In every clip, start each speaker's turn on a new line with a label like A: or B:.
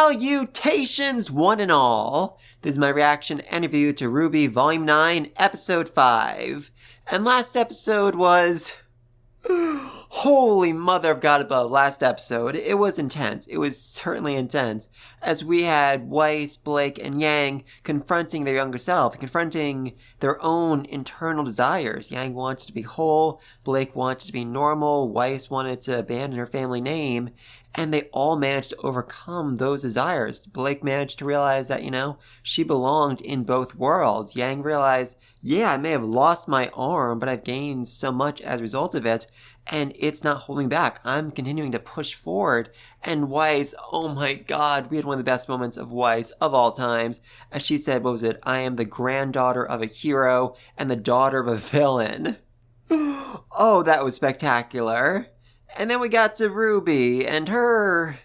A: Salutations, one and all! This is my reaction and review to RWBY Volume 9, Episode 5. And last episode was... Holy mother of God above, last episode. It was intense. It was certainly intense. As we had Weiss, Blake, and Yang confronting their younger self, confronting their own internal desires. Yang wanted to be whole, Blake wanted to be normal, Weiss wanted to abandon her family name, and they all managed to overcome those desires. Blake managed to realize that, she belonged in both worlds. Yang realized, yeah, I may have lost my arm, but I've gained so much as a result of it, and it's not holding back. I'm continuing to push forward. And Weiss, oh my God, we had one of the best moments of Weiss of all times. As she said, what was it? I am the granddaughter of a hero and the daughter of a villain. Oh, that was spectacular. And then we got to RWBY, and her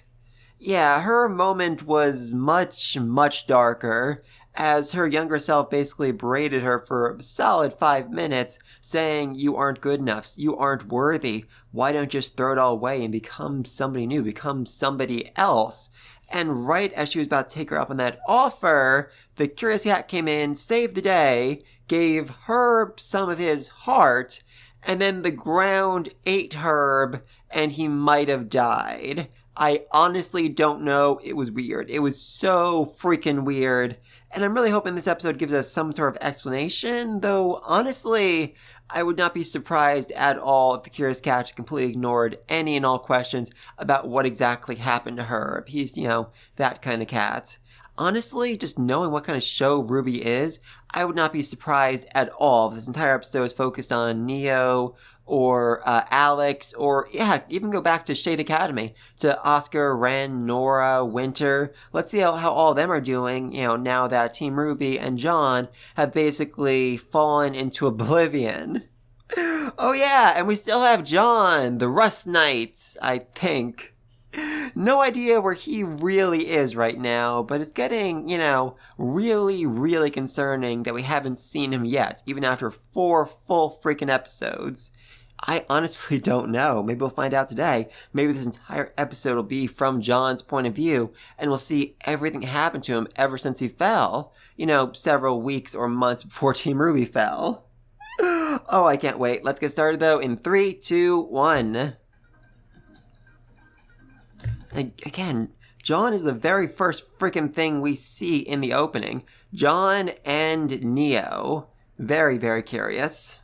A: moment was much, much darker, as her younger self basically berated her for a solid 5 minutes, saying, you aren't good enough, you aren't worthy, why don't you just throw it all away and become somebody new, become somebody else? And right as she was about to take her up on that offer, the Curious Cat came in, saved the day, gave Herb some of his heart, and then the ground ate Herb, and he might have died. I honestly don't know. It was weird. It was so freaking weird. And I'm really hoping this episode gives us some sort of explanation, though honestly, I would not be surprised at all if the Curious Cat just completely ignored any and all questions about what exactly happened to her. If he's, that kind of cat. Honestly, just knowing what kind of show RWBY is, I would not be surprised at all if this entire episode is focused on Neo, or Alex, or even go back to Shade Academy, to Oscar, Ren, Nora, Winter. Let's see how all of them are doing, now that Team RWBY and John have basically fallen into oblivion. Oh yeah, and we still have John, the Rust Knight, I think. No idea where he really is right now, but it's getting, really, really concerning that we haven't seen him yet, even after 4 full freaking episodes. I honestly don't know. Maybe we'll find out today. Maybe this entire episode will be from John's point of view, and we'll see everything happen to him ever since he fell. Several weeks or months before Team RWBY fell. Oh, I can't wait. Let's get started, though, in 3, 2, 1. Again, John is the very first freaking thing we see in the opening. John and Neo. Very, very curious.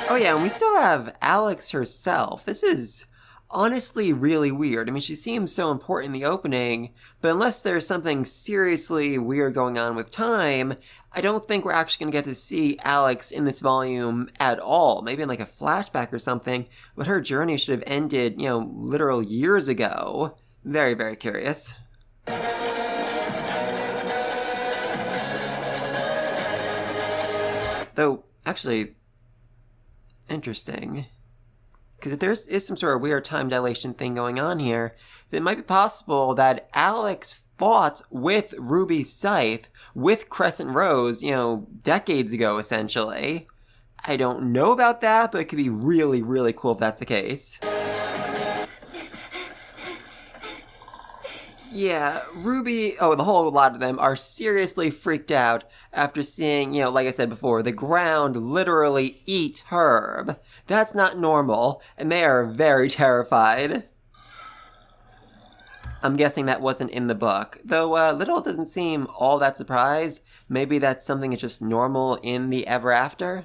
A: Oh yeah, and we still have Alex herself. This is honestly really weird. I mean, she seems so important in the opening, but unless there's something seriously weird going on with time, I don't think we're actually going to get to see Alex in this volume at all. Maybe in like a flashback or something, but her journey should have ended, literal years ago. Very, very curious. Though, actually, interesting. Because if there is some sort of weird time dilation thing going on here, then it might be possible that Alex fought with RWBY Scythe, with Crescent Rose, decades ago, essentially. I don't know about that, but it could be really, really cool if that's the case. Yeah, RWBY, the whole lot of them are seriously freaked out after seeing, like I said before, the ground literally eat Herb. That's not normal, and they are very terrified. I'm guessing that wasn't in the book, though Little doesn't seem all that surprised. Maybe that's something that's just normal in the Ever After?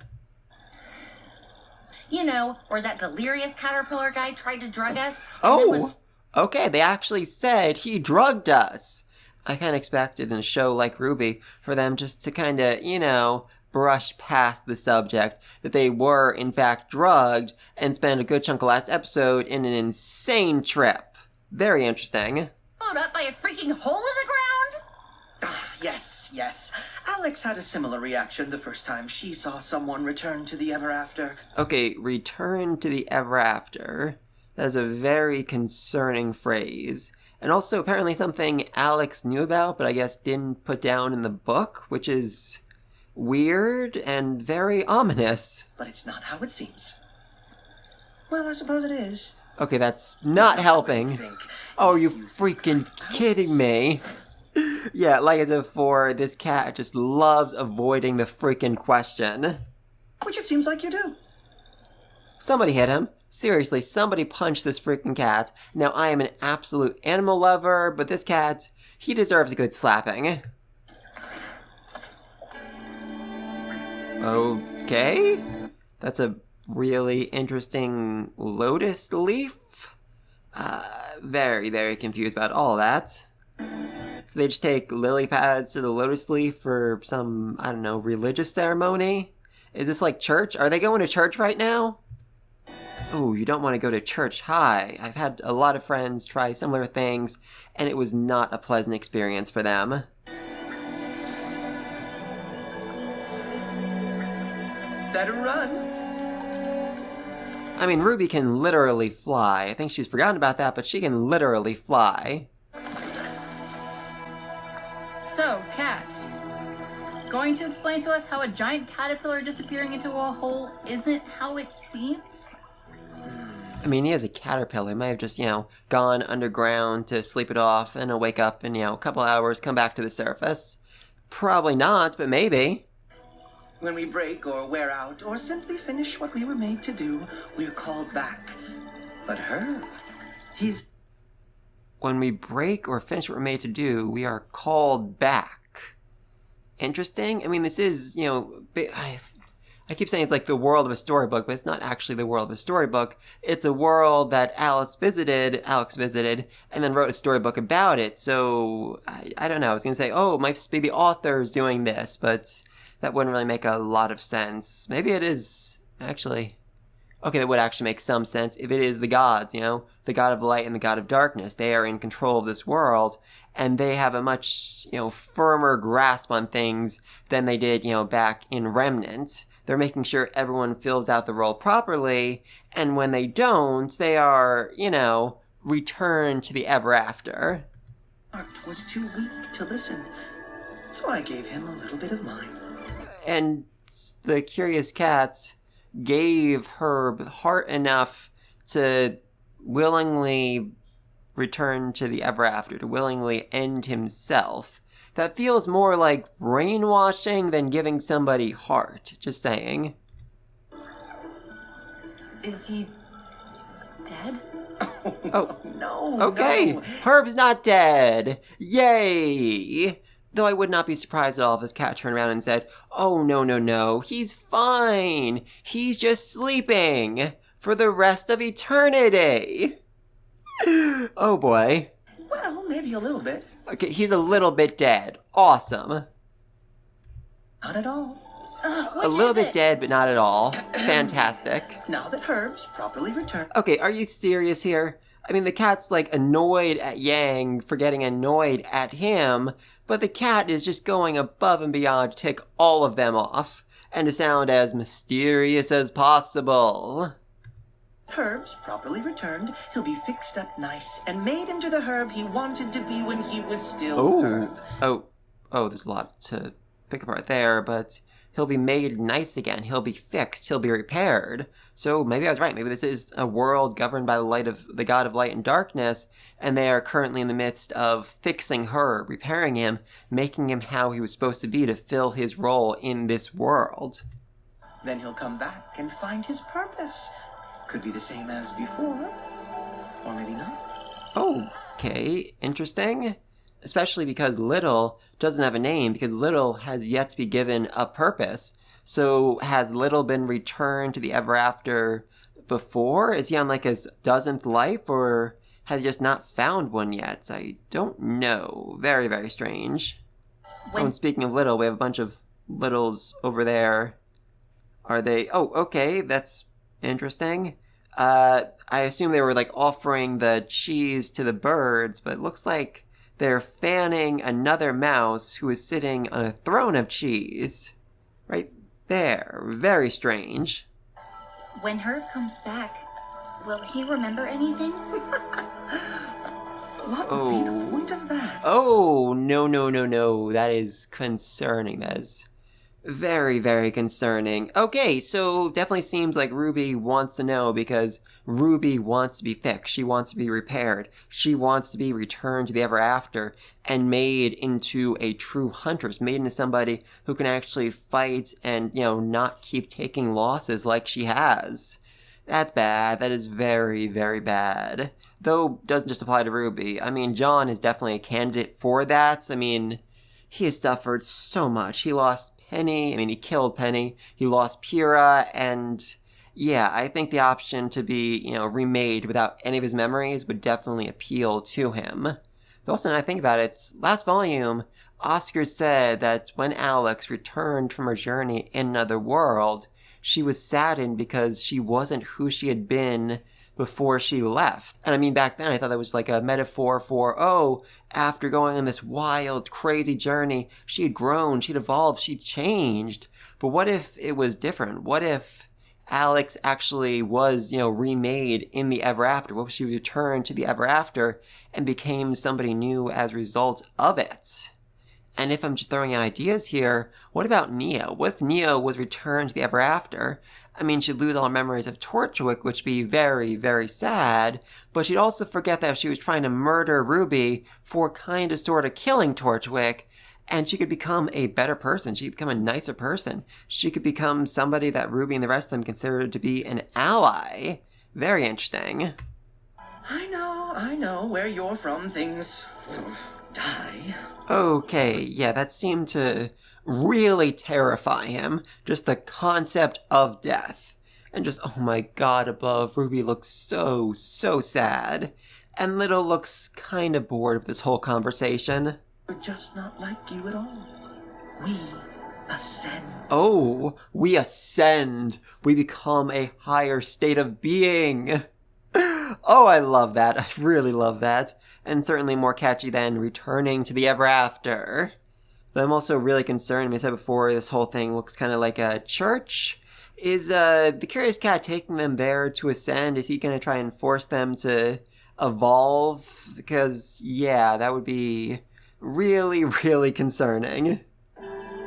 B: Where that delirious caterpillar guy tried to drug us.
A: Oh! Okay, they actually said he drugged us. I kind of expected in a show like RWBY for them just to kind of, brush past the subject that they were, in fact, drugged and spend a good chunk of last episode in an insane trip. Very interesting.
B: Blown up by a freaking hole in the ground?
C: Yes. Alex had a similar reaction the first time she saw someone return to the Ever After.
A: Okay, return to the Ever After. That is a very concerning phrase. And also apparently something Alex knew about, but I guess didn't put down in the book, which is weird and very ominous.
C: But it's not how it seems. Well, I suppose it is.
A: Okay, that's not helping.
C: Think
A: Oh, you freaking kidding me? Yeah, like I said before, this cat just loves avoiding the freaking question.
C: which it seems like you do.
A: Somebody hit him. Seriously, somebody punched this freaking cat. Now, I am an absolute animal lover, but this cat, he deserves a good slapping. Okay. That's a really interesting lotus leaf. Very, very confused about all that. So they just take lily pads to the lotus leaf for some, I don't know, religious ceremony? Is this like church? Are they going to church right now? Oh, you don't want to go to church. Hi. I've had a lot of friends try similar things, and it was not a pleasant experience for them.
C: Better run.
A: I mean, Ruby can literally fly. I think she's forgotten about that, but she can literally fly.
D: So, Cat, going to explain to us how a giant caterpillar disappearing into a hole isn't how it seems?
A: I mean, he is a caterpillar. He might have just, gone underground to sleep it off and he'll wake up in, a couple hours, come back to the surface. Probably not, but maybe.
C: When we break or wear out or simply finish what we were made to do, we're called back. But Herb, he's...
A: When we break or finish what we're made to do, we are called back. Interesting. I mean, this is, I keep saying it's like the world of a storybook, but it's not actually the world of a storybook. It's a world that Alex visited, and then wrote a storybook about it. So, I don't know. I was going to say, oh, it might just be the authors doing this, but that wouldn't really make a lot of sense. Maybe it is, actually. Okay, that would actually make some sense if it is the gods, the god of light and the god of darkness. They are in control of this world, and they have a much, firmer grasp on things than they did, back in Remnant. They're making sure everyone fills out the role properly, and when they don't, they are, returned to the ever after.
C: Heart was too weak to listen, so I gave him a little bit of mine.
A: And the curious cat gave Herb heart enough to willingly return to the ever after, to willingly end himself. That feels more like brainwashing than giving somebody heart. Just saying.
D: Is he dead?
A: Oh.
C: No.
A: Okay.
C: No.
A: Herb's not dead. Yay. Though I would not be surprised at all if this cat turned around and said, oh, no, he's fine. He's just sleeping for the rest of eternity. Oh, boy.
C: Well, maybe a little bit.
A: Okay, he's a little bit dead. Awesome.
C: Not at all.
A: A little bit dead, but not at all. Fantastic.
C: Now that Herb's properly returned.
A: Okay, are you serious here? I mean, the cat's, annoyed at Yang for getting annoyed at him, but the cat is just going above and beyond to tick all of them off, and to sound as mysterious as possible.
C: Herb's properly returned. He'll be fixed up nice and made into the Herb he wanted to be when he was still Herb.
A: Oh, there's a lot to pick apart there, but he'll be made nice again. He'll be fixed. He'll be repaired. So maybe I was right. Maybe this is a world governed by the light of the god of light and darkness, and they are currently in the midst of fixing Herb, repairing him, making him how he was supposed to be to fill his role in this world.
C: Then he'll come back and find his purpose. Could be the same as before, or maybe not.
A: Okay, interesting. Especially because Little doesn't have a name, because Little has yet to be given a purpose. So has Little been returned to the ever after before? Is he on his dozenth life, or has he just not found one yet? I don't know. Very, very strange. And speaking of Little, we have a bunch of Littles over there. Are they... Oh, okay, that's interesting. I assume they were offering the cheese to the birds, but it looks like they're fanning another mouse who is sitting on a throne of cheese. Right there. Very strange.
B: When Herb comes back, will he remember anything?
C: What would be the point of that?
A: Oh, no. That is concerning. That is Very, very concerning. Okay, so definitely seems like RWBY wants to know because RWBY wants to be fixed. She wants to be repaired. She wants to be returned to the ever after and made into a true huntress, made into somebody who can actually fight and, not keep taking losses like she has. That's bad. That is very, very bad. Though, doesn't just apply to RWBY. I mean, John is definitely a candidate for that. I mean, he has suffered so much. He lost Penny. I mean, he killed Penny. He lost Pyrrha, and yeah, I think the option to be, remade without any of his memories would definitely appeal to him. But also, when I think about it, last volume, Oscar said that when Alex returned from her journey in another world, she was saddened because she wasn't who she had been before she left. And I mean, back then I thought that was like a metaphor for, after going on this wild, crazy journey, she had grown, she'd evolved, she'd changed. But what if it was different? What if Alex actually was, remade in the ever after? What if she returned to the ever after and became somebody new as a result of it? And if I'm just throwing out ideas here, what about Neo? What if Neo was returned to the ever after? I mean, she'd lose all her memories of Torchwick, which would be very, very sad, but she'd also forget that she was trying to murder RWBY for kind of sort of killing Torchwick, and she could become a better person. She could become a nicer person. She could become somebody that RWBY and the rest of them considered to be an ally. Very interesting.
C: I know. Where you're from, things die.
A: Okay, yeah, that seemed to really terrify him. Just the concept of death. And just, oh my god, above, RWBY looks so, so sad. And Little looks kind of bored of this whole conversation.
C: We're just not like you at all. We ascend.
A: Oh, we ascend. We become a higher state of being. Oh, I love that. I really love that. And certainly more catchy than returning to the ever after. But I'm also really concerned, as I said before, this whole thing looks kind of like a church. Is the Curious Cat taking them there to ascend? Is he going to try and force them to evolve? Because, yeah, that would be really, really concerning.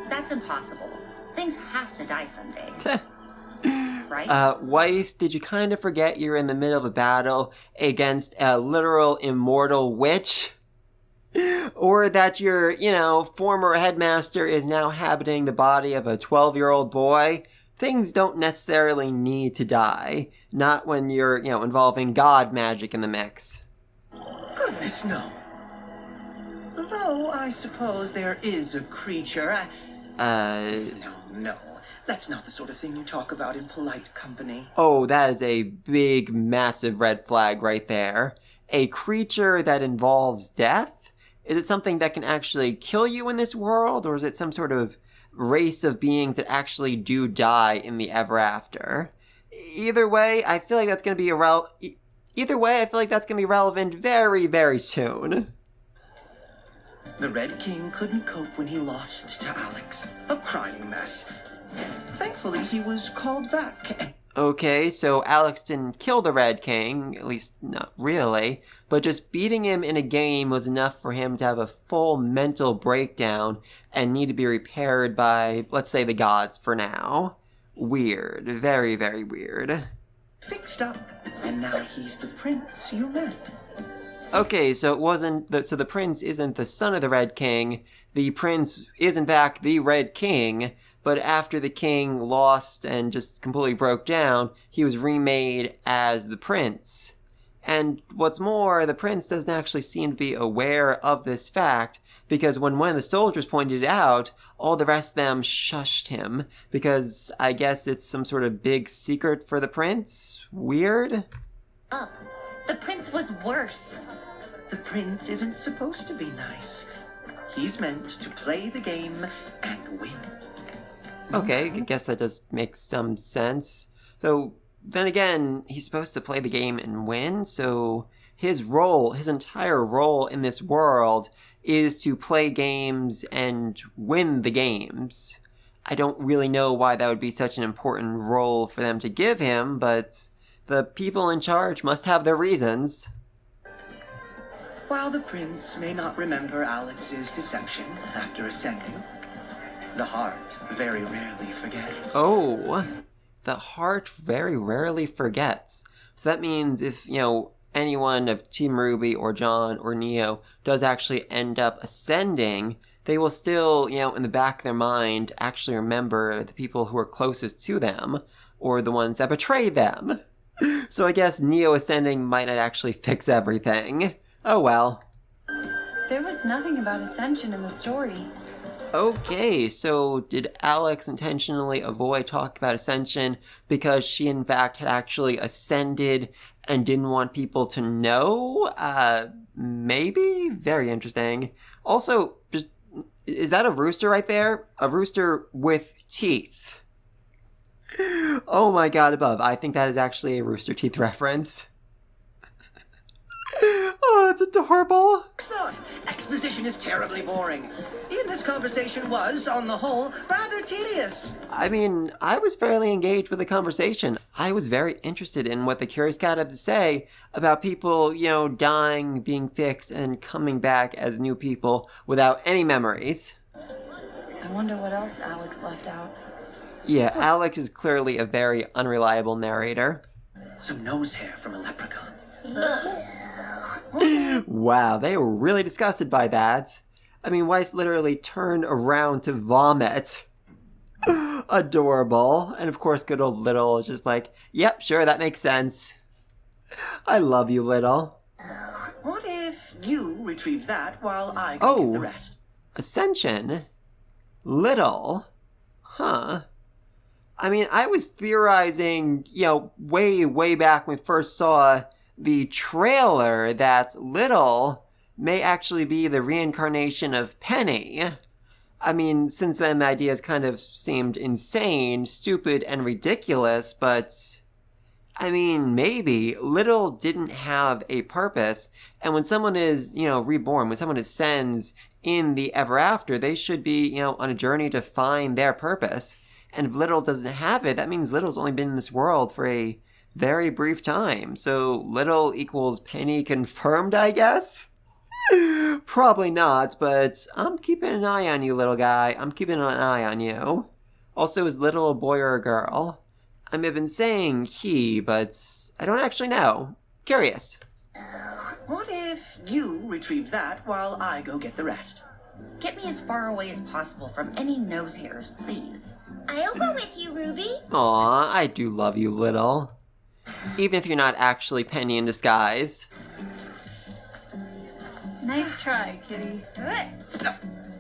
B: That's impossible. Things have to die someday. Right?
A: Weiss, did you kind of forget you're in the middle of a battle against a literal immortal witch? Or that your, former headmaster is now inhabiting the body of a 12-year-old boy? Things don't necessarily need to die. Not when you're, involving god magic in the mix.
C: Goodness, no. Though I suppose there is a creature. No. That's not the sort of thing you talk about in polite company.
A: Oh, that is a big, massive red flag right there. A creature that involves death? Is it something that can actually kill you in this world, or is it some sort of race of beings that actually do die in the ever after? Either way, I feel like that's going to be relevant very, very soon.
C: The Red King couldn't cope when he lost to Alex. A crying mess. Thankfully, he was called back.
A: Okay, so Alex didn't kill the Red King, at least not really, but just beating him in a game was enough for him to have a full mental breakdown and need to be repaired by, let's say, the gods for now. Weird. Very, very weird.
C: Fixed up, and now he's the prince you met.
A: Okay, so the prince isn't the son of the Red King. The prince is in fact the Red King, but after the king lost and just completely broke down, he was remade as the prince. And what's more, the prince doesn't actually seem to be aware of this fact, because when one of the soldiers pointed it out, all the rest of them shushed him, because I guess it's some sort of big secret for the prince? Weird?
B: The prince was worse.
C: The prince isn't supposed to be nice. He's meant to play the game and win.
A: Okay, I guess that does make some sense. Though, then again, he's supposed to play the game and win, so his entire role in this world is to play games and win the games. I don't really know why that would be such an important role for them to give him, but the people in charge must have their reasons.
C: While the prince may not remember Alex's deception after ascending, The heart very rarely forgets.
A: Oh, the heart very rarely forgets. So that means if, anyone of Team RWBY or John or Neo does actually end up ascending, they will still, in the back of their mind, actually remember the people who are closest to them, or the ones that betrayed them. So I guess Neo ascending might not actually fix everything. Oh well.
B: There was nothing about ascension in the story.
A: Okay, so did Alex intentionally avoid talking about ascension because she in fact had actually ascended and didn't want people to know? Maybe? Very interesting. Also, is that a rooster right there? A rooster with teeth. Oh my god, above. I think that is actually a Rooster Teeth reference. Oh, it's adorable.
C: It's not. Exposition is terribly boring. Even this conversation was, on the whole, rather tedious.
A: I mean, I was fairly engaged with the conversation. I was very interested in what the Curious Cat had to say about people, dying, being fixed, and coming back as new people without any memories.
B: I wonder what else Alex left out.
A: Yeah, Alex is clearly a very unreliable narrator.
C: Some nose hair from a leprechaun.
A: Wow, they were really disgusted by that. I mean, Weiss literally turned around to vomit. Adorable. And of course, good old Little is just like, yep, sure, that makes sense. I love you, Little.
C: What if you retrieve that while I go get the rest?
A: Ascension? Little? Huh. I mean, I was theorizing, way back when we first saw the trailer that Little may actually be the reincarnation of Penny. I mean, since then the ideas kind of seemed insane, stupid, and ridiculous, but I mean, maybe Little didn't have a purpose, and when someone is, reborn, when someone ascends in the ever after, they should be, on a journey to find their purpose. And if Little doesn't have it, that means Little's only been in this world for a very brief time. So Little equals Penny confirmed, I guess? Probably not, but I'm keeping an eye on you, little guy. I'm keeping an eye on you. Also, is Little a boy or a girl? I've been saying he, but I don't actually know. Curious.
C: What if you retrieve that while I go get the rest?
E: Get me as far away as possible from any nose hairs, please.
F: I'll go with you, Ruby.
A: Aw, I do love you, Little. Even if you're not actually Penny in disguise.
D: Nice try, kitty.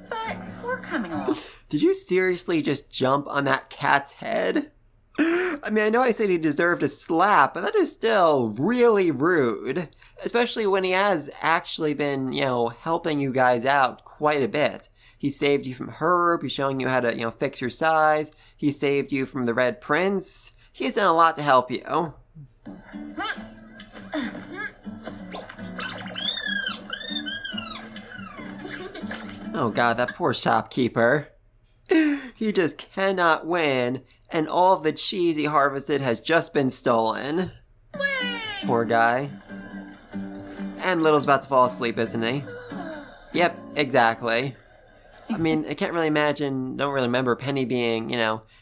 E: But we're coming along.
A: Did you seriously just jump on that cat's head? I mean, I know I said he deserved a slap, but that is still really rude. Especially when he has actually been, helping you guys out quite a bit. He saved you from RWBY, he's showing you how to, fix your size. He saved you from the Red Prince. He's done a lot to help you. Oh god, that poor shopkeeper. He just cannot win, and all of the cheese he harvested has just been stolen. Poor guy. And Little's about to fall asleep, isn't he? Yep, exactly. I mean, I can't really imagine, don't really remember Penny being,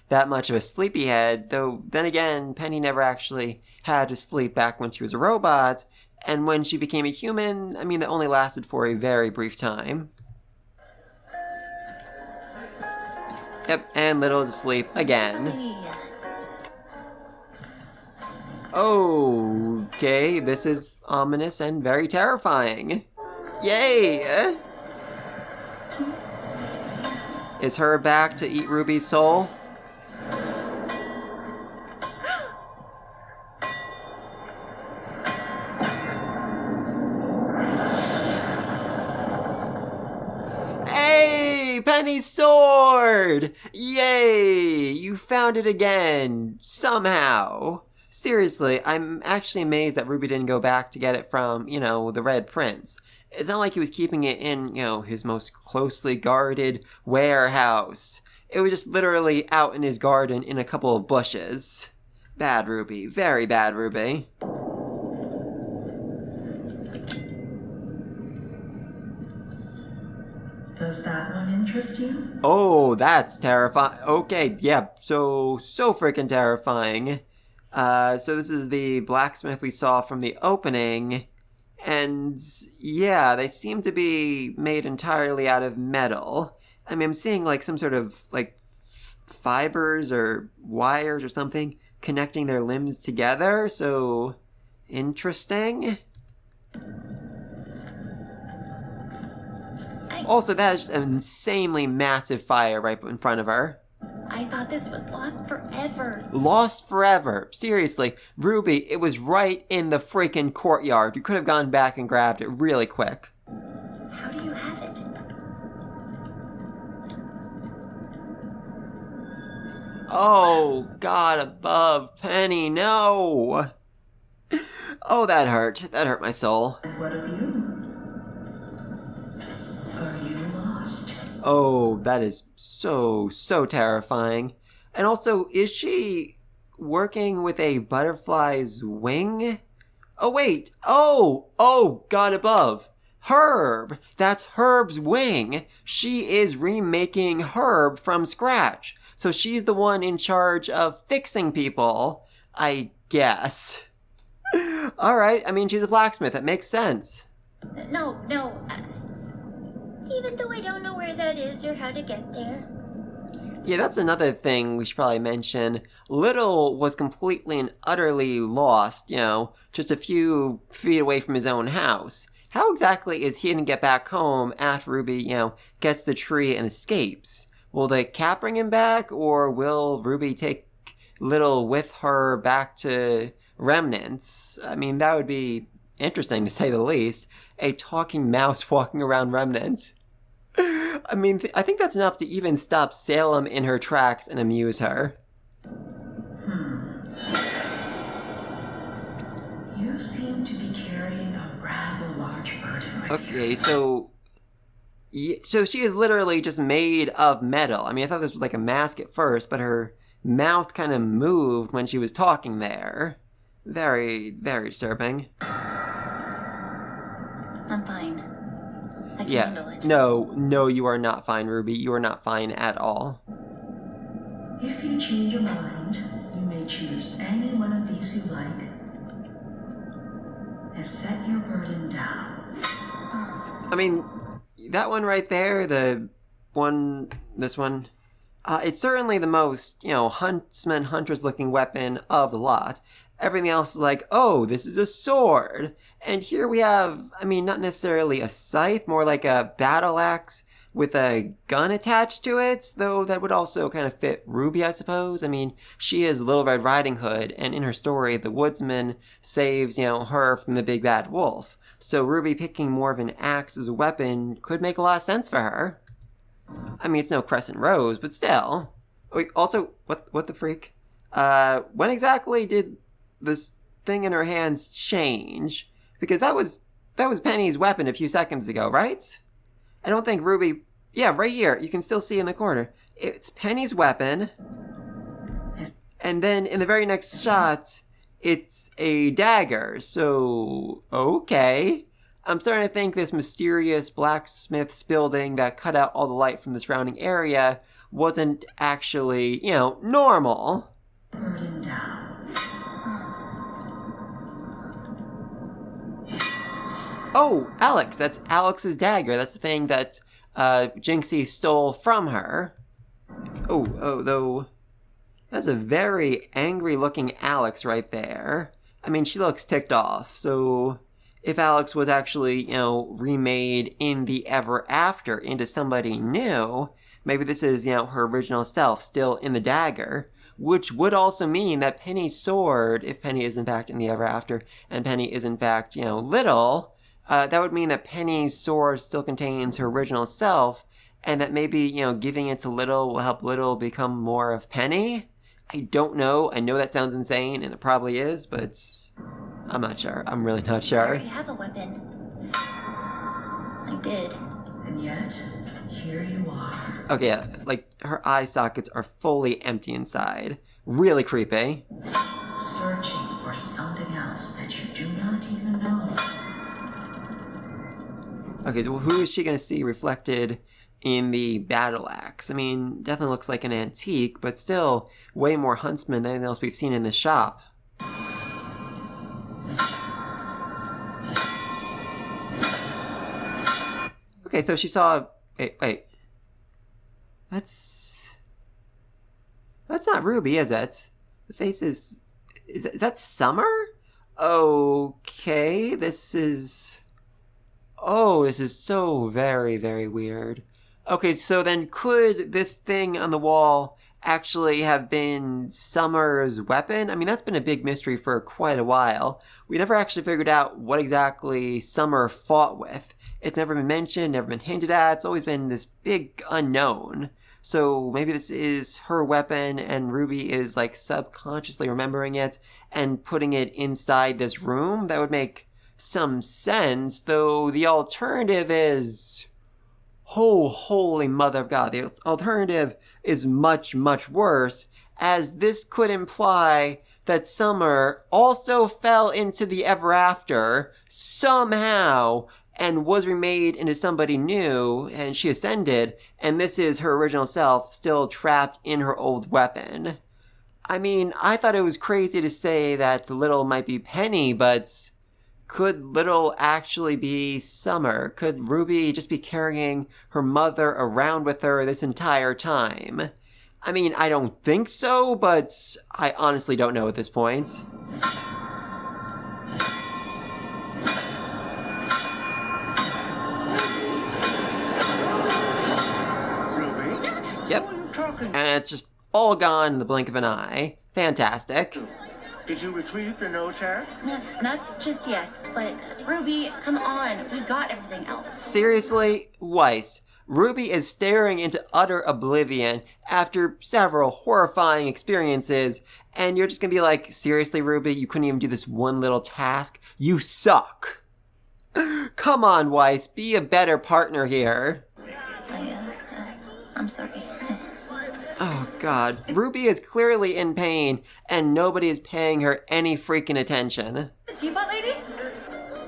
A: that much of a sleepyhead, though then again, Penny never actually had to sleep back when she was a robot, and when she became a human, I mean, that only lasted for a very brief time. Yep, and Little is asleep again. Okay, this is ominous and very terrifying. Yay! Is her back to eat Ruby's soul? Hey! Penny's sword! Yay! You found it again! Somehow! Seriously, I'm actually amazed that RWBY didn't go back to get it from, the Red Prince. It's not like he was keeping it in, his most closely guarded warehouse. It was just literally out in his garden in a couple of bushes. Bad RWBY. Very bad RWBY.
G: Does that one interest you?
A: Oh, that's terrifying. Okay, yeah, so freaking terrifying. So this is the blacksmith we saw from the opening, and yeah, they seem to be made entirely out of metal. I mean, I'm seeing like some sort of like fibers or wires or something connecting their limbs together, so interesting. Also, that is an insanely massive fire right in front of her.
B: I thought this was lost forever.
A: Lost forever. Seriously, Ruby, it was right in the freaking courtyard. You could have gone back and grabbed it really quick.
B: How do you have it?
A: Oh, God above, Penny, no! Oh, that hurt. That hurt my soul.
G: And what of you? Are you lost?
A: Oh, that is so terrifying. And also, is she working with a butterfly's wing? Oh, wait. Oh, God above. Herb. That's Herb's wing. She is remaking Herb from scratch. So she's the one in charge of fixing people, I guess. All right. I mean, she's a blacksmith. That makes sense.
F: No. Even though I don't know where that is or how to get there.
A: Yeah, that's another thing we should probably mention. Little was completely and utterly lost, just a few feet away from his own house. How exactly is he going to get back home after Ruby, gets the tree and escapes? Will the cat bring him back, or will Ruby take Little with her back to Remnants? I mean, that would be interesting to say the least. A talking mouse walking around Remnants. I mean, I think that's enough to even stop Salem in her tracks and amuse her.
G: You seem to be carrying a rather large burden with you.
A: Okay, so she is literally just made of metal. I mean, I thought this was like a mask at first, but her mouth kind of moved when she was talking there. Very, very disturbing.
B: I'm fine. I can handle it.
A: No, you are not fine, Ruby. You are not fine at all.
G: If you change your mind, you may choose any one of these you like. And set your burden down.
A: I mean, that one right there, this one, it's certainly the most, huntsman, huntress-looking weapon of the lot. Everything else is like, oh, this is a sword. And here we have, I mean, not necessarily a scythe, more like a battle axe with a gun attached to it, though that would also kind of fit Ruby, I suppose. I mean, she is Little Red Riding Hood, and in her story, the woodsman saves, her from the big bad wolf. So Ruby picking more of an axe as a weapon could make a lot of sense for her. I mean, it's no Crescent Rose, but still. Wait, also, what the freak? When exactly did this thing in her hands change? Because that was Penny's weapon a few seconds ago, right? I don't think Ruby... Yeah, right here. You can still see in the corner. It's Penny's weapon. And then in the very next shot, it's a dagger. So, okay. I'm starting to think this mysterious blacksmith's building that cut out all the light from the surrounding area wasn't actually, normal.
G: Burden down.
A: Oh, Alex. That's Alex's dagger. That's the thing that Jinxie stole from her. Oh, though. That's a very angry-looking Alex right there. I mean, she looks ticked off. So if Alex was actually, remade in the Ever After into somebody new, maybe this is, her original self still in the dagger, which would also mean that Penny's sword, if Penny is in fact in the Ever After, and Penny is in fact, Little, that would mean that Penny's sword still contains her original self, and that maybe, giving it to Little will help Little become more of Penny? I don't know. I know that sounds insane, and it probably is, but I'm not sure. I'm really not
B: I
A: sure.
B: already have a weapon. I did.
G: And yet, here you are.
A: Okay, yeah, like, her eye sockets are fully empty inside. Really creepy.
G: Searching for something else that you do not even know.
A: Okay, so who is she going to see reflected in the battle axe. I mean, definitely looks like an antique, but still way more huntsman than anything else we've seen in the shop. Okay, so she saw... Wait. That's not Ruby, is it? The face is that Summer? Okay, this is so very, very weird. Okay, so then could this thing on the wall actually have been Summer's weapon? I mean, that's been a big mystery for quite a while. We never actually figured out what exactly Summer fought with. It's never been mentioned, never been hinted at. It's always been this big unknown. So maybe this is her weapon and Ruby is like subconsciously remembering it and putting it inside this room. That would make some sense, though the alternative is... Oh, holy mother of God. The alternative is much, much worse, as this could imply that Summer also fell into the ever after somehow and was remade into somebody new, and she ascended, and this is her original self still trapped in her old weapon. I mean, I thought it was crazy to say that Little might be Penny, but could Little actually be Summer? Could Ruby just be carrying her mother around with her this entire time? I mean, I don't think so, but I honestly don't know at this point. Yep, and it's just all gone in the blink of an eye. Fantastic.
C: Did you retrieve the nose hair?
B: Not just yet, but Ruby, come on. We got everything else.
A: Seriously, Weiss, Ruby is staring into utter oblivion after several horrifying experiences, and you're just gonna be like, seriously, Ruby, you couldn't even do this one little task? You suck. Come on, Weiss, be a better partner here.
B: I'm sorry.
A: Oh, God. Ruby is clearly in pain, and nobody is paying her any freaking attention.
D: The teapot lady?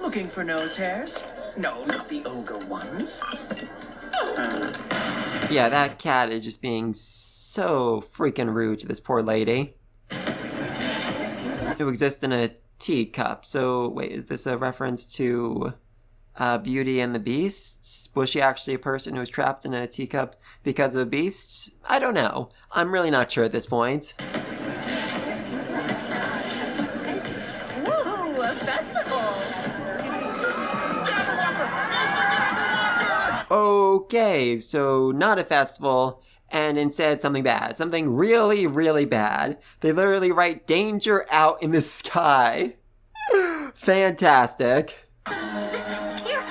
C: Looking for nose hairs? No, not the ogre ones.
A: Yeah, that cat is just being so freaking rude to this poor lady. Who exists in a teacup. So, wait, is this a reference to Beauty and the Beast? Was she actually a person who was trapped in a teacup because of beasts? I don't know. I'm really not sure at this point.
D: Woohoo! A festival!
A: Okay, so not a festival, and instead something bad. Something really, really bad. They literally write danger out in the sky. Fantastic.
B: Here,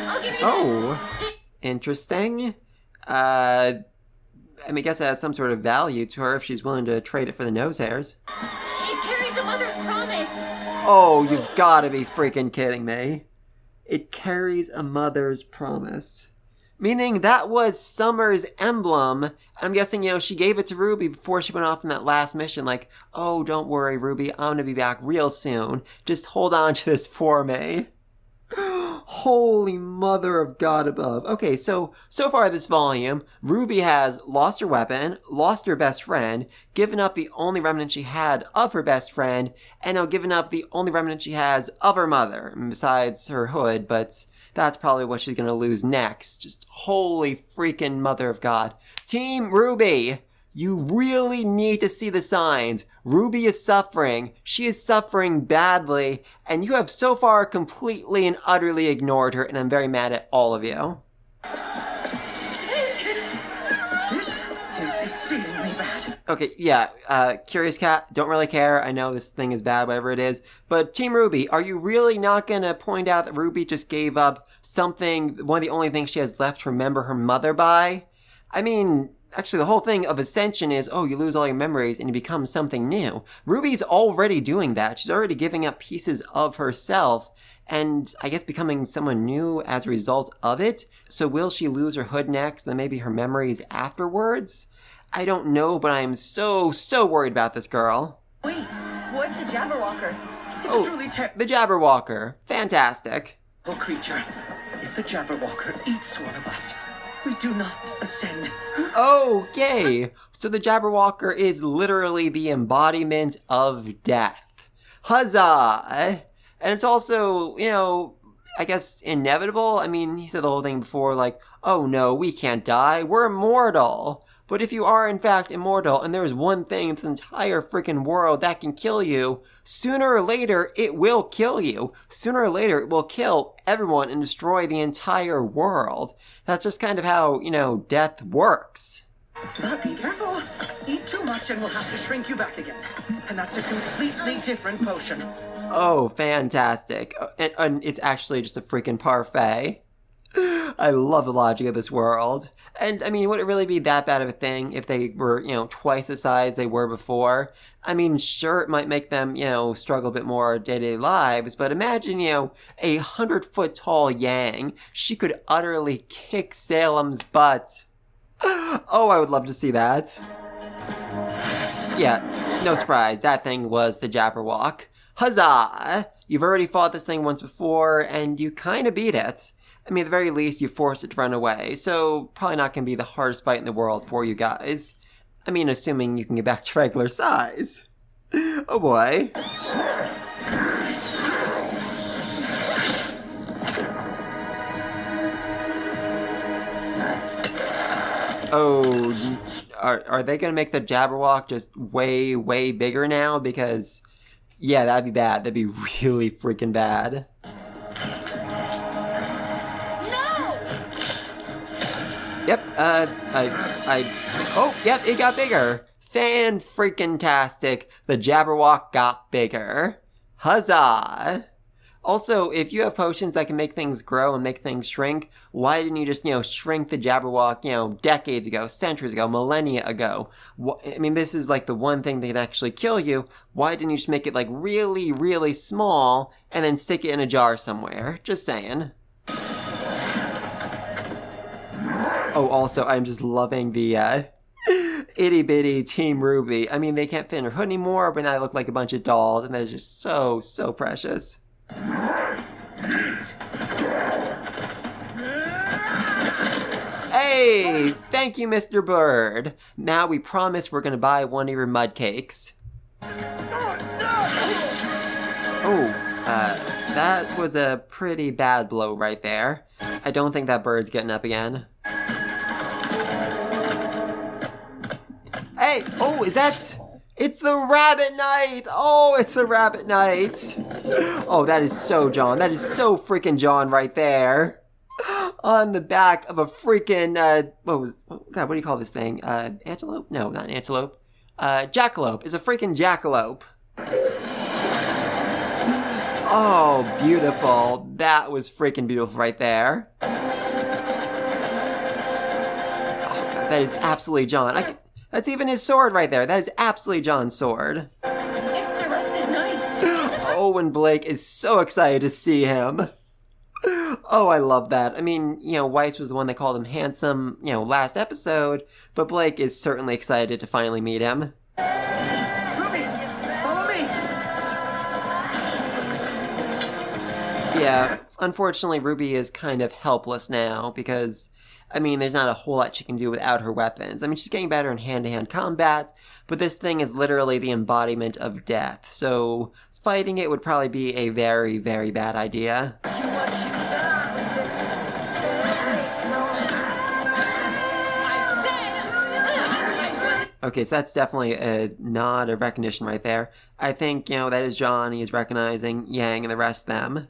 B: I'll give you
A: Oh, interesting. I mean, I guess it has some sort of value to her if she's willing to trade it for the nose hairs.
B: It carries a mother's promise.
A: Oh, you've gotta be freaking kidding me. It carries a mother's promise. Meaning that was Summer's emblem. I'm guessing, she gave it to Ruby before she went off on that last mission. Like, oh, don't worry, Ruby, I'm gonna be back real soon. Just hold on to this for me. Holy mother of God above. Okay, so far this volume, Ruby has lost her weapon, lost her best friend, given up the only remnant she had of her best friend, and now given up the only remnant she has of her mother, besides her hood, but that's probably what she's gonna lose next. Just holy freaking mother of God. Team Ruby, you really need to see the signs. Ruby is suffering. She is suffering badly, and you have so far completely and utterly ignored her, and I'm very mad at all of you.
C: This is exceedingly bad.
A: Okay, yeah, Curious Cat, don't really care. I know this thing is bad, whatever it is. But Team Ruby, are you really not gonna point out that Ruby just gave up something, one of the only things she has left to remember her mother by? I mean, actually, the whole thing of Ascension is, oh, you lose all your memories and you become something new. Ruby's already doing that. She's already giving up pieces of herself and I guess becoming someone new as a result of it. So will she lose her hood next, then maybe her memories afterwards? I don't know, but I'm so worried about this girl.
D: Wait, what's a Jabberwocker?
C: It's a truly
A: The Jabberwocker. Fantastic.
C: terrible creature. If the Jabberwocker eats one of us, We do not ascend.
A: Okay, so the Jabberwocker is literally the embodiment of death. Huzzah! And it's also, you know, I guess inevitable. I mean, he said the whole thing before, like, oh no, we can't die, we're immortal. But if you are in fact immortal, and there's one thing in this entire freaking world that can kill you, sooner or later it will kill you. Sooner or later it will kill everyone and destroy the entire world. That's just kind of how, you know, death works.
C: But be careful. Eat too much and we'll have to shrink you back again. And that's a completely different potion.
A: Oh, fantastic. And it's actually just a freaking parfait. I love the logic of this world. And, I mean, would it really be that bad of a thing if they were, you know, twice the size they were before? I mean, sure, it might make them, you know, struggle a bit more day-to-day lives, but imagine, you know, a 100-foot-tall Yang. She could utterly kick Salem's butt. Oh, I would love to see that. Yeah, no surprise, that thing was the Jabberwock. Huzzah! You've already fought this thing once before, and you kind of beat it. I mean, at the very least, you forced it to run away, so probably not going to be the hardest fight in the world for you guys. I mean, assuming you can get back to regular size. Oh boy. Oh, are they going to make the Jabberwock just way, way bigger now? Because, yeah, that'd be bad. That'd be really freaking bad. Yep, oh, yep, it got bigger. Fan-freaking-tastic. The Jabberwock got bigger. Huzzah! Also, if you have potions that can make things grow and make things shrink, why didn't you just, you know, shrink the Jabberwock, you know, decades ago, centuries ago, millennia ago? I mean, this is like the one thing that can actually kill you. Why didn't you just make it, like, really, really small and then stick it in a jar somewhere? Just saying. Oh, also, I'm just loving the, itty-bitty Team RWBY. I mean, they can't fit in her hood anymore, but now they look like a bunch of dolls, and that is just so, so precious. Hey! Thank you, Mr. Bird. Now we promise we're gonna buy one of your mud cakes. Oh, that was a pretty bad blow right there. I don't think that bird's getting up again. Hey! Oh, is that... It's the Rabbit Knight! Oh, it's the Rabbit Knight! Oh, that is so John. That is so freaking John right there. On the back of a freaking, God, what do you call this thing? Antelope? No, not an antelope. Jackalope. It's a freaking jackalope. Oh, beautiful. That was freaking beautiful right there. Oh, God, that is absolutely John. That's even his sword right there. That is absolutely John's sword.
D: It's the Rusted Knight.
A: Oh, and Blake is so excited to see him. Oh, I love that. I mean, you know, Weiss was the one that called him handsome, you know, last episode, but Blake is certainly excited to finally meet him.
C: RWBY, follow me!
A: Yeah, unfortunately, RWBY is kind of helpless now because, I mean, there's not a whole lot she can do without her weapons. I mean, she's getting better in hand-to-hand combat, but this thing is literally the embodiment of death, so fighting it would probably be a very, very bad idea. Okay, so that's definitely a nod of recognition right there. I think, you know, that is John. He is recognizing Yang and the rest of them.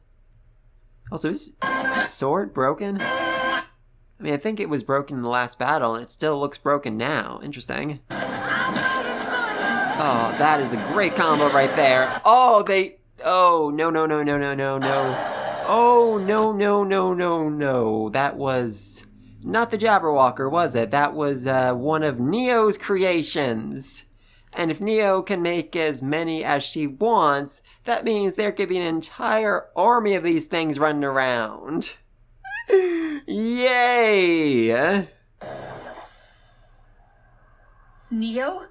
A: Also, is his sword broken? I mean, I think it was broken in the last battle, and it still looks broken now. Interesting. Oh, that is a great combo right there. Oh, oh, no, no, no, no, no, no, no. Oh, no, no, no, no, no. That was not the Jabberwocker, was it? That was one of Neo's creations. And if Neo can make as many as she wants, that means there could be an entire army of these things running around. Yay!
D: Neo?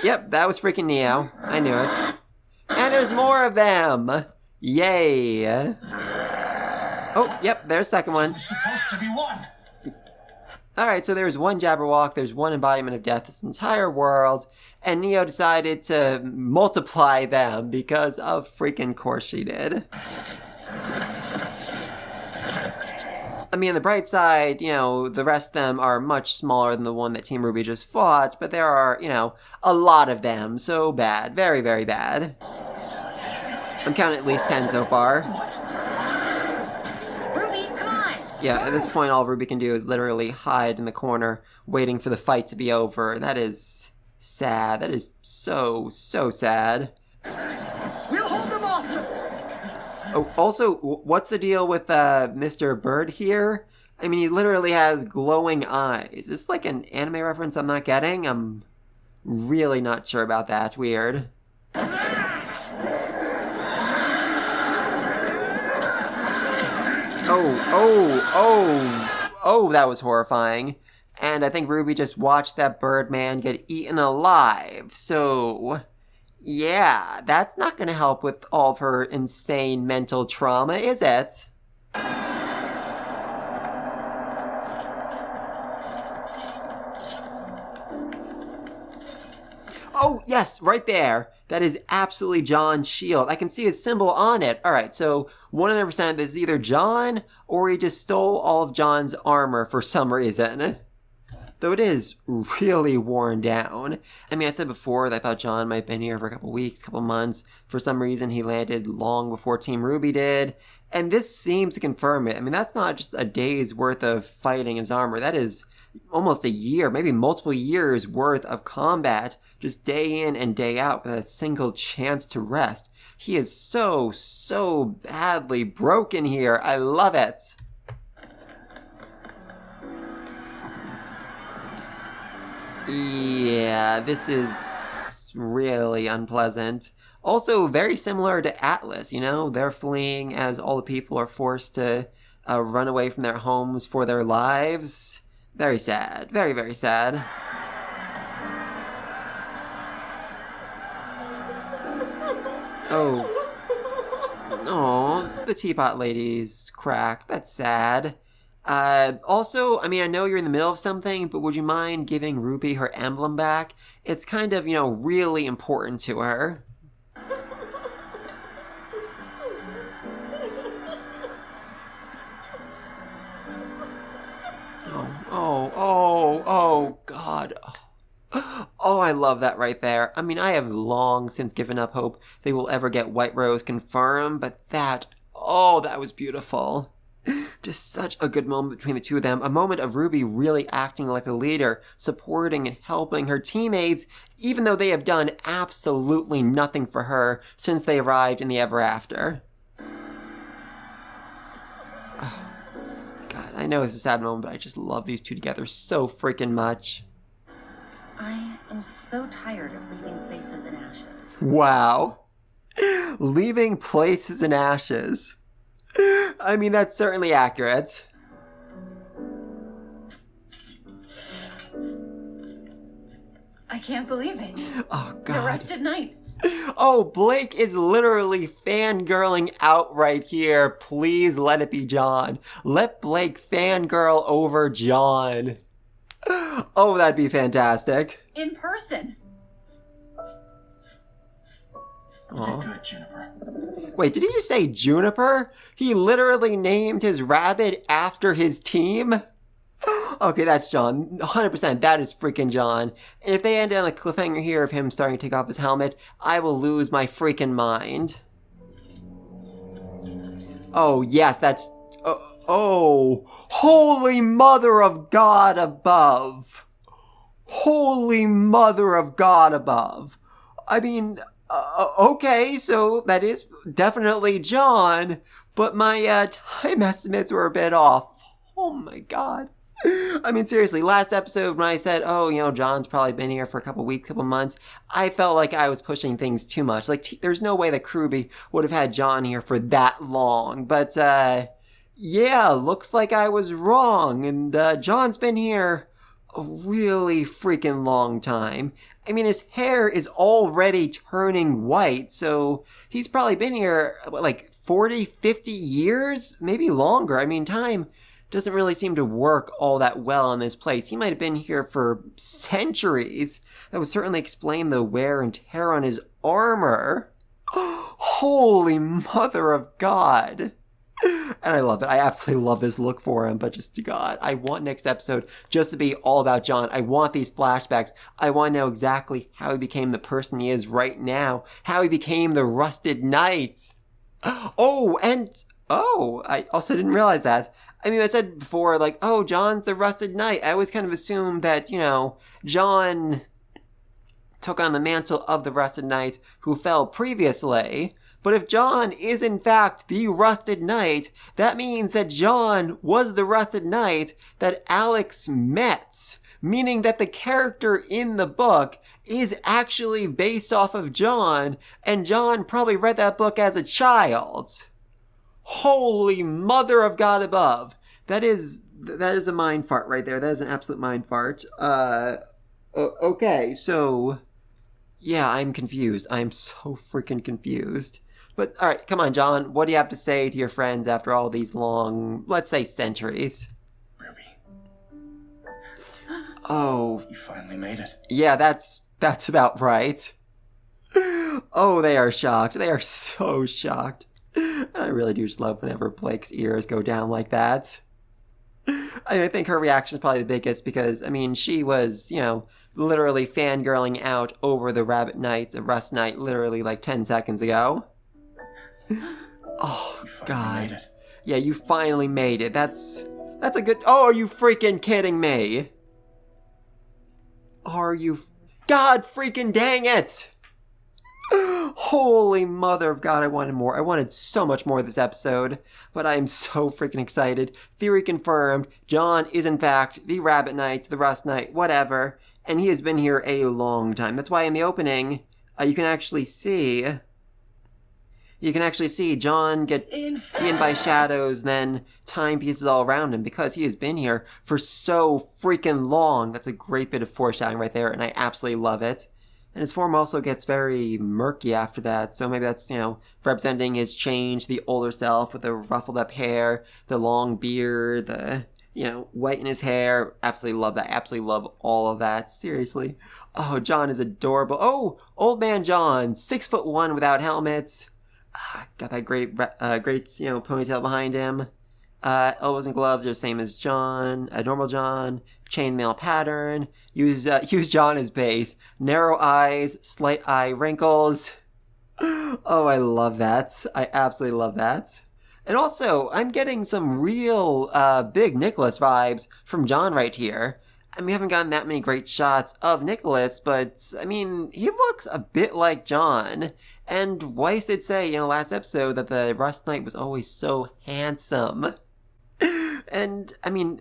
A: Yep, that was freaking Neo. I knew it. And there's more of them! Yay! Oh, yep, there's a second one.
H: It's supposed to be one.
A: Alright, so there's one Jabberwock, there's one embodiment of death, this entire world, and Neo decided to multiply them because of freaking course she did. I mean, on the bright side, the rest of them are much smaller than the one that Team RWBY just fought, but there are, a lot of them, so bad. Very, very bad. I'm counting at least 10 so far.
E: RWBY, come on!
A: Yeah, at this point, all RWBY can do is literally hide in the corner, waiting for the fight to be over. That is sad. That is so, so sad.
C: We'll hold them off!
A: Oh, also, what's the deal with Mr. Bird here? I mean, he literally has glowing eyes. Is this like an anime reference I'm not getting? I'm really not sure about that. Weird. Oh, that was horrifying. And I think RWBY just watched that Birdman get eaten alive. So, yeah, that's not going to help with all of her insane mental trauma, is it? Oh, yes, right there. That is absolutely John's shield. I can see his symbol on it. All right, so 100% this is either John or he just stole all of John's armor for some reason. Though it is really worn down. I mean, I said before that I thought John might have been here for a couple weeks, couple months. For some reason, he landed long before Team RWBY did. And this seems to confirm it. I mean, that's not just a day's worth of fighting his armor. That is almost a year, maybe multiple years worth of combat, just day in and day out with a single chance to rest. He is so, so badly broken here. I love it. Yeah, this is really unpleasant. Also, very similar to Atlas, they're fleeing as all the people are forced to run away from their homes for their lives. Very sad. Very, very sad. Oh, the teapot lady's cracked. That's sad. Also, I mean, I know you're in the middle of something, but would you mind giving RWBY her emblem back? It's kind of, really important to her. Oh, God. Oh, I love that right there. I mean, I have long since given up hope they will ever get White Rose confirmed, but that was beautiful. Just such a good moment between the two of them. A moment of RWBY really acting like a leader, supporting and helping her teammates, even though they have done absolutely nothing for her since they arrived in the Ever After. Oh, God, I know it's a sad moment, but I just love these two together so freaking much.
E: I am so tired of leaving places in ashes.
A: Wow. Leaving places in ashes. I mean, that's certainly accurate.
D: I can't believe it.
A: Oh, God.
D: The rest at night.
A: Oh, Blake is literally fangirling out right here. Please let it be John. Let Blake fangirl over John. Oh, that'd be fantastic.
D: In person.
H: You did good, Juniper.
A: Wait, did he just say Juniper? He literally named his rabbit after his team? Okay, that's John. 100%, that is freaking John. And if they end on a cliffhanger here of him starting to take off his helmet, I will lose my freaking mind. Oh, yes, that's... Oh, Holy Mother of God above. Holy Mother of God above. I mean... okay, so that is definitely John, but my time estimates were a bit off. Oh my God. I mean, seriously, last episode when I said, John's probably been here for a couple weeks, couple months, I felt like I was pushing things too much. Like, there's no way that RWBY would have had John here for that long. But, yeah, looks like I was wrong, and John's been here a really freaking long time. I mean, his hair is already turning white, so he's probably been here, 40, 50 years? Maybe longer. I mean, time doesn't really seem to work all that well in this place. He might have been here for centuries. That would certainly explain the wear and tear on his armor. Holy mother of God. And I love it. I absolutely love this look for him, but just to God, I want next episode just to be all about John. I want these flashbacks. I want to know exactly how he became the person he is right now, how he became the Rusted Knight. I also didn't realize that. I mean, I said before, like, oh, John's the Rusted Knight. I always kind of assumed that, John took on the mantle of the Rusted Knight who fell previously. But if John is in fact the Rusted Knight, that means that John was the Rusted Knight that Alex met. Meaning that the character in the book is actually based off of John, and John probably read that book as a child. Holy mother of God above. That is a mind fart right there. That is an absolute mind fart. Okay, so yeah, I'm confused. I'm so freaking confused. But all right, come on, John. What do you have to say to your friends after all these long, let's say, centuries?
H: Ruby.
A: Oh.
H: You finally made it.
A: Yeah, that's about right. Oh, they are shocked. They are so shocked. And I really do just love whenever Blake's ears go down like that. I think her reaction is probably the biggest because, I mean, she was, literally fangirling out over the Rust Knight literally like 10 seconds ago. Oh, God. Yeah, you finally made it. That's a good... Oh, are you freaking kidding me? Are you... God freaking dang it! Holy mother of God, I wanted more. I wanted so much more this episode, but I am so freaking excited. Theory confirmed. John is in fact the Rabbit Knight, the Rust Knight, whatever, and he has been here a long time. That's why in the opening, you can actually see John get seen by shadows, then timepieces all around him, because he has been here for so freaking long. That's a great bit of foreshadowing right there, and I absolutely love it. And his form also gets very murky after that, so maybe that's, representing his change, the older self with the ruffled up hair, the long beard, the, white in his hair. Absolutely love that. Absolutely love all of that. Seriously. Oh, John is adorable. Oh, old man John, 6'1" without helmets. Got that great, ponytail behind him. Elbows and gloves are the same as John, normal John. Chainmail pattern. Use John as base. Narrow eyes, slight eye wrinkles. Oh, I love that. I absolutely love that. And also, I'm getting some real big Nicholas vibes from John right here. And we haven't gotten that many great shots of Nicholas, but, I mean, he looks a bit like John. And Weiss did say, last episode that the Rust Knight was always so handsome. And, I mean,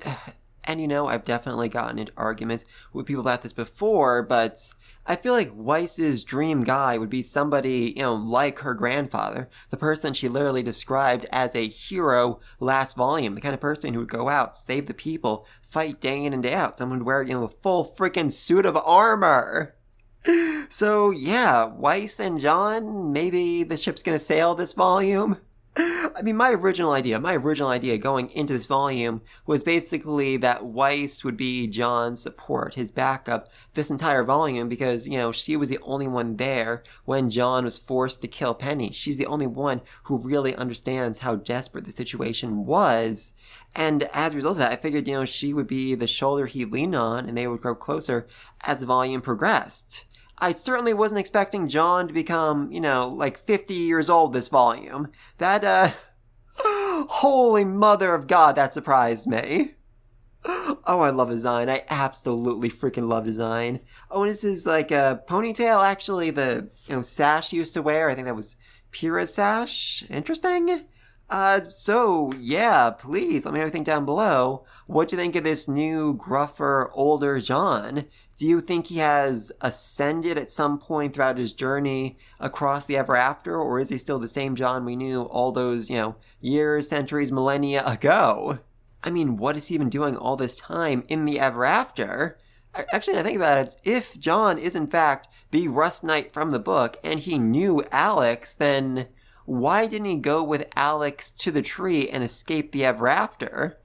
A: I've definitely gotten into arguments with people about this before, but I feel like Weiss's dream guy would be somebody, like her grandfather, the person she literally described as a hero last volume, the kind of person who would go out, save the people, fight day in and day out, someone who would wear, a full freaking suit of armor. So, yeah, Weiss and John, maybe the ship's gonna sail this volume. I mean, my original idea going into this volume was basically that Weiss would be John's support, his backup, this entire volume, because, she was the only one there when John was forced to kill Penny. She's the only one who really understands how desperate the situation was. And as a result of that, I figured, she would be the shoulder he'd lean on, and they would grow closer as the volume progressed. I certainly wasn't expecting John to become, 50 years old this volume. That, holy mother of God, that surprised me. Oh, I love design. I absolutely freaking love design. Oh, and this is like a ponytail, actually, the, sash he used to wear. I think that was Pyrrha's sash. Interesting. So, yeah, please, let me know what you think down below. What do you think of this new, gruffer, older John? Do you think he has ascended at some point throughout his journey across the Ever After, or is he still the same John we knew all those, years, centuries, millennia ago? I mean, what is he even doing all this time in the Ever After? Actually, I think about it, if John is in fact the Rust Knight from the book, and he knew Alex, then why didn't he go with Alex to the tree and escape the Ever After?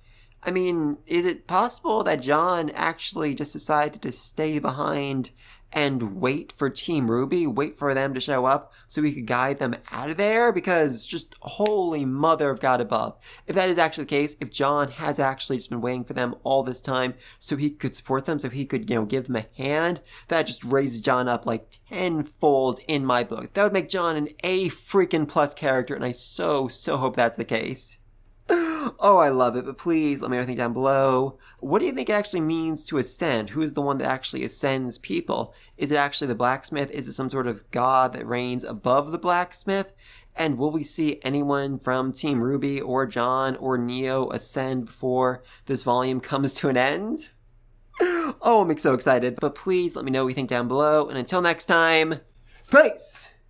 A: I mean, is it possible that John actually just decided to stay behind and wait for Team RWBY, wait for them to show up so he could guide them out of there? Because just holy mother of God above. If that is actually the case, if John has actually just been waiting for them all this time so he could support them, so he could, give them a hand, that just raises John up like tenfold in my book. That would make John an A freaking plus character, and I so hope that's the case. Oh, I love it, but please let me know anything down below. What do you think it actually means to ascend? Who is the one that actually ascends people? Is it actually the blacksmith? Is it some sort of god that reigns above the blacksmith? And will we see anyone from Team RWBY or John or Neo ascend before this volume comes to an end? Oh, I'm so excited. But please let me know what you think down below. And until next time, peace!